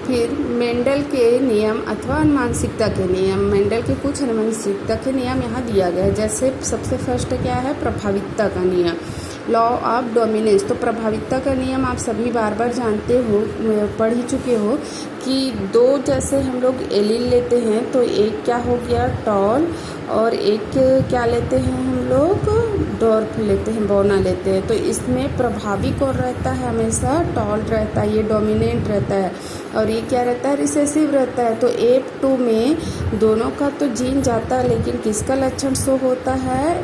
फिर मेंडल के नियम अथवा अनुमानसिकता के नियम, मेंडल के कुछ अनुमानसिकता के नियम यहाँ दिया गया है। जैसे सबसे फर्स्ट क्या है, प्रभाविता का नियम, लॉ ऑफ डोमिनेंस। तो प्रभाविता का नियम आप सभी बार बार जानते हो, पढ़ ही चुके हो कि दो जैसे हम लोग एलील लेते हैं तो एक क्या हो गया, टॉल, और एक क्या लेते हैं हम लोग, डॉर्फ लेते हैं, बौना लेते हैं। तो इसमें प्रभावी कौन रहता है, हमेशा टॉल रहता है, ये डोमिनेंट रहता है, और ये क्या रहता है, रिसेसिव रहता है। तो F2 में दोनों का तो जीन जाता है, लेकिन किसका लक्षण शो होता है,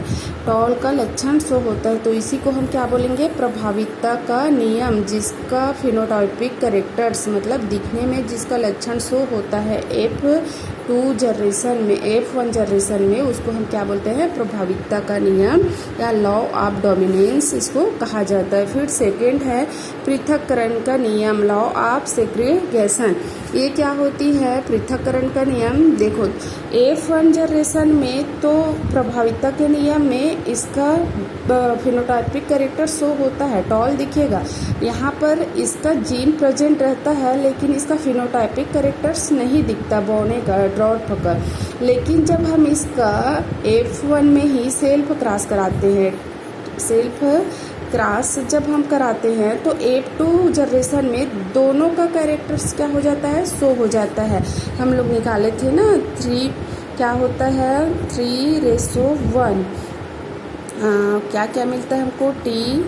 टॉल का लक्षण शो होता है। तो इसी को हम क्या बोलेंगे, प्रभाविता का नियम, जिसका फिनोटाइपिक कैरेक्टर्स मतलब दिखने में जिसका लक्षण शो होता है F2 जनरेशन में, F1 जनरेशन में, उसको हम क्या बोलते हैं, प्रभाविता का नियम या लॉ ऑफ डोमिनेंस इसको कहा जाता है। फिर सेकेंड है पृथक्करण का नियम, लॉ ऑफ सेग्रीगेशन। ये क्या होती है, पृथक्करण का नियम। देखो F1 जनरेशन में तो प्रभाविता के नियम में इसका फिनोटाइपिक कैरेक्टर शो होता है, टॉल दिखेगा। यहाँ पर इसका जीन प्रेजेंट रहता है, लेकिन इसका फिनोटाइपिक कैरेक्टर्स नहीं दिखता, बौने का, ड्रॉप का। लेकिन जब हम इसका F1 में ही सेल्फ क्रॉस कराते हैं, सेल्फ क्रॉस जब हम कराते हैं तो F2 जनरेशन में दोनों का कैरेक्टर्स क्या हो जाता है, शो हो जाता है। हम लोग निकाले थे ना 3, क्या होता है 3:1, क्या क्या मिलता है हमको, टी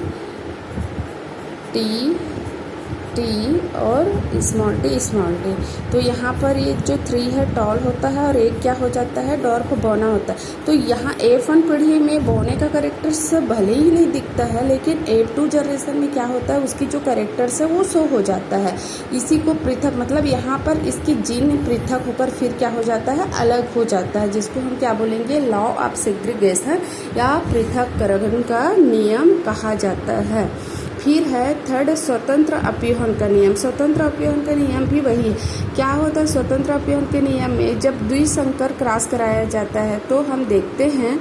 और स्मॉल टी। तो यहाँ पर ये जो 3 है टॉल होता है, और एक क्या हो जाता है, डॉर्फ, बौना होता है। तो यहाँ F1 पीढ़ी में बौने का कैरेक्टर्स भले ही नहीं दिखता है, लेकिन F2 जनरेशन में क्या होता है, उसकी जो कैरेक्टर्स है वो शो हो जाता है। इसी को पृथक, मतलब यहाँ पर इसकी जीन पृथक होकर फिर क्या हो जाता है, अलग हो जाता है, जिसको हम क्या बोलेंगे, लॉ ऑफ सेग्रीगेशन या पृथक्करण का नियम कहा जाता है। फिर है थर्ड स्वतंत्र अपव्यूहन का नियम। स्वतंत्र अपव्यूहन का नियम भी वही क्या होता है, स्वतंत्र अपव्यूहन के नियम में जब द्विसंकर क्रॉस कराया जाता है तो हम देखते हैं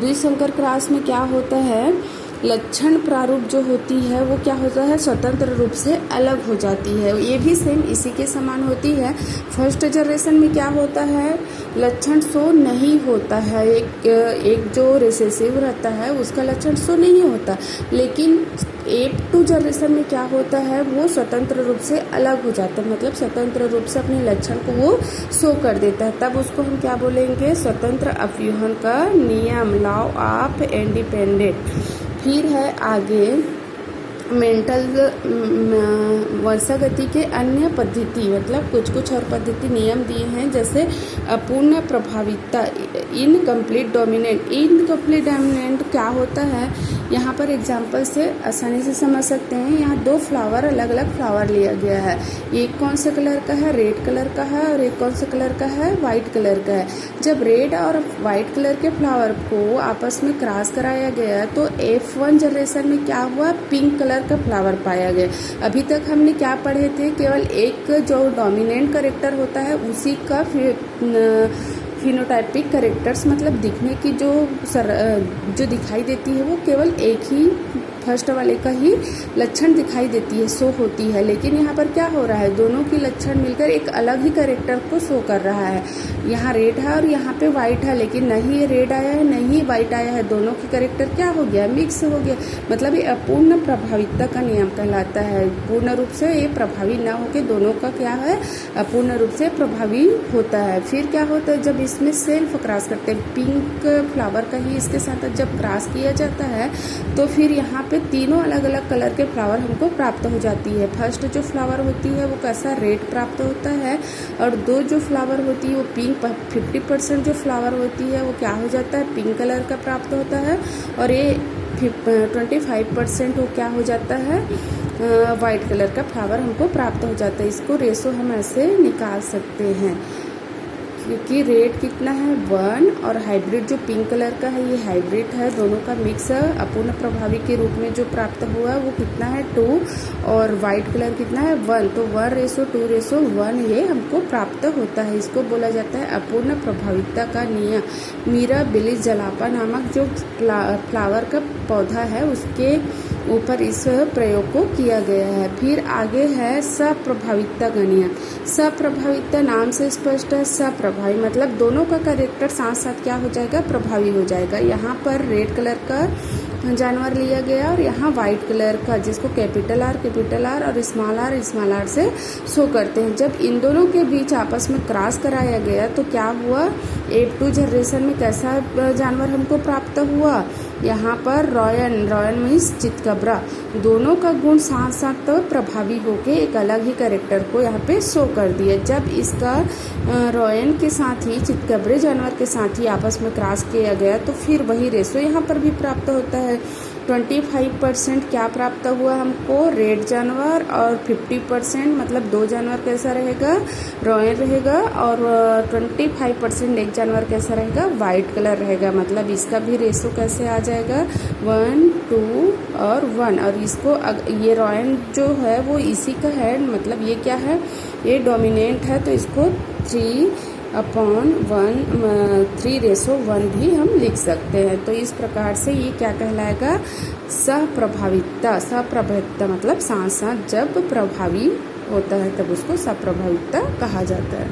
द्विसंकर क्रॉस में क्या होता है, लक्षण प्रारूप जो होती है वो क्या होता है, स्वतंत्र रूप से अलग हो जाती है। ये भी सेम इसी के समान होती है। फर्स्ट जनरेशन में क्या होता है, लक्षण शो नहीं होता है, एक जो रिसेसिव रहता है उसका लक्षण शो नहीं होता, लेकिन F2 जनरेशन में क्या होता है, वो स्वतंत्र रूप से अलग हो जाता है, मतलब स्वतंत्र रूप से अपने लक्षण को वो शो कर देता है। तब उसको हम क्या बोलेंगे, स्वतंत्र अपव्यूहन का नियम, लॉ ऑफ इंडिपेंडेंट। फिर है आगे मेंटल वंशागति के अन्य पद्धति, मतलब कुछ और पद्धति नियम दिए हैं, जैसे अपूर्ण प्रभाविता, इनकम्प्लीट डोमिनेंट। इनकम्प्लीट डोमिनेंट क्या होता है, यहाँ पर एग्जांपल से आसानी से समझ सकते हैं। यहाँ 2 फ्लावर, अलग अलग फ्लावर लिया गया है, एक कौन से कलर का है, रेड कलर का है, और एक कौन से कलर का है, वाइट कलर का है। जब रेड और वाइट कलर के फ्लावर को आपस में क्रॉस कराया गया तो F1 जनरेशन में क्या हुआ, पिंक कलर का फ्लावर पाया गया। अभी तक हमने क्या पढ़े थे, केवल एक जो डोमिनेंट कैरेक्टर होता है उसी का फिनोटाइपिक कैरेक्टर्स, मतलब दिखने की जो दिखाई देती है वो केवल एक ही फर्स्ट वाले का ही लक्षण दिखाई देती है, शो होती है। लेकिन यहाँ पर क्या हो रहा है, दोनों की लक्षण मिलकर एक अलग ही कैरेक्टर को शो कर रहा है। यहाँ रेड है और यहाँ पे वाइट है, लेकिन नहीं ये रेड आया है नहीं वाइट आया है, दोनों की कैरेक्टर क्या हो गया, मिक्स हो गया। मतलब ये अपूर्ण प्रभाविता का नियम कहलाता है। पूर्ण रूप से ये प्रभावी ना होकर दोनों का क्या है, अपूर्ण रूप से प्रभावी होता है। फिर क्या होता है, जब इसमें सेल्फ क्रॉस करते हैं, पिंक फ्लावर का ही इसके साथ जब क्रॉस किया जाता है तो फिर यहाँ पे तीनों अलग अलग कलर के फ्लावर हमको प्राप्त हो जाती है। फर्स्ट जो फ्लावर होती है वो कैसा, रेड प्राप्त होता है, और 2 जो फ्लावर होती है वो पिंक, 50% जो फ्लावर होती है वो क्या हो जाता है, पिंक कलर का प्राप्त होता है, और ये 25% वो क्या हो जाता है, वाइट कलर का फ्लावर हमको प्राप्त हो जाता है। इसको रेशो हम ऐसे निकाल सकते हैं, क्योंकि रेड कितना है 1, और हाइब्रिड जो पिंक कलर का है ये हाइब्रिड है, दोनों का मिक्स अपूर्ण प्रभावी के रूप में जो प्राप्त हुआ वो कितना है 2, और वाइट कलर कितना है 1, तो 1:2:1 ये हमको प्राप्त होता है। इसको बोला जाता है अपूर्ण प्रभाविता का नियम। मीराबिलिस जलापा नामक जो फ्लावर का पौधा है उसके ऊपर इस प्रयोग को किया गया है। फिर आगे है सप्रभाविता का नियम। सप्रभाविता नाम से स्पष्ट है। सप्रभावी मतलब दोनों का कैरेक्टर साथ साथ क्या हो जाएगा, प्रभावी हो जाएगा। यहाँ पर रेड कलर का जानवर लिया गया और यहाँ वाइट कलर का, जिसको कैपिटल आर और स्मॉल आर से शो करते हैं। जब इन दोनों के बीच आपस में क्रॉस कराया गया तो क्या हुआ, A2 जनरेशन में कैसा जानवर हमको प्राप्त हुआ, यहाँ पर रॉयन मीन्स चितकबरा। दोनों का गुण साथ साथ प्रभावी होके एक अलग ही कैरेक्टर को यहाँ पे शो कर दिया। जब इसका रॉयन के साथ ही चितकबरे जानवर के साथ ही आपस में क्रॉस किया गया तो फिर वही रेशो यहाँ पर भी प्राप्त होता है। 25% क्या प्राप्त हुआ हमको, रेड जानवर, और 50% मतलब 2 जानवर कैसा रहेगा, रॉयल रहेगा, और 25% एक जानवर कैसा रहेगा, वाइट कलर रहेगा। मतलब इसका भी रेशो कैसे आ जाएगा, 1, 2 और 1। और इसको ये रॉयल जो है वो इसी का है, मतलब ये क्या है, ये डोमिनेंट है, तो इसको 3:1 भी हम लिख सकते हैं। तो इस प्रकार से ये क्या कहलाएगा, सप्रभाविता मतलब साथ साथ जब प्रभावी होता है तब उसको सप्रभाविता कहा जाता है।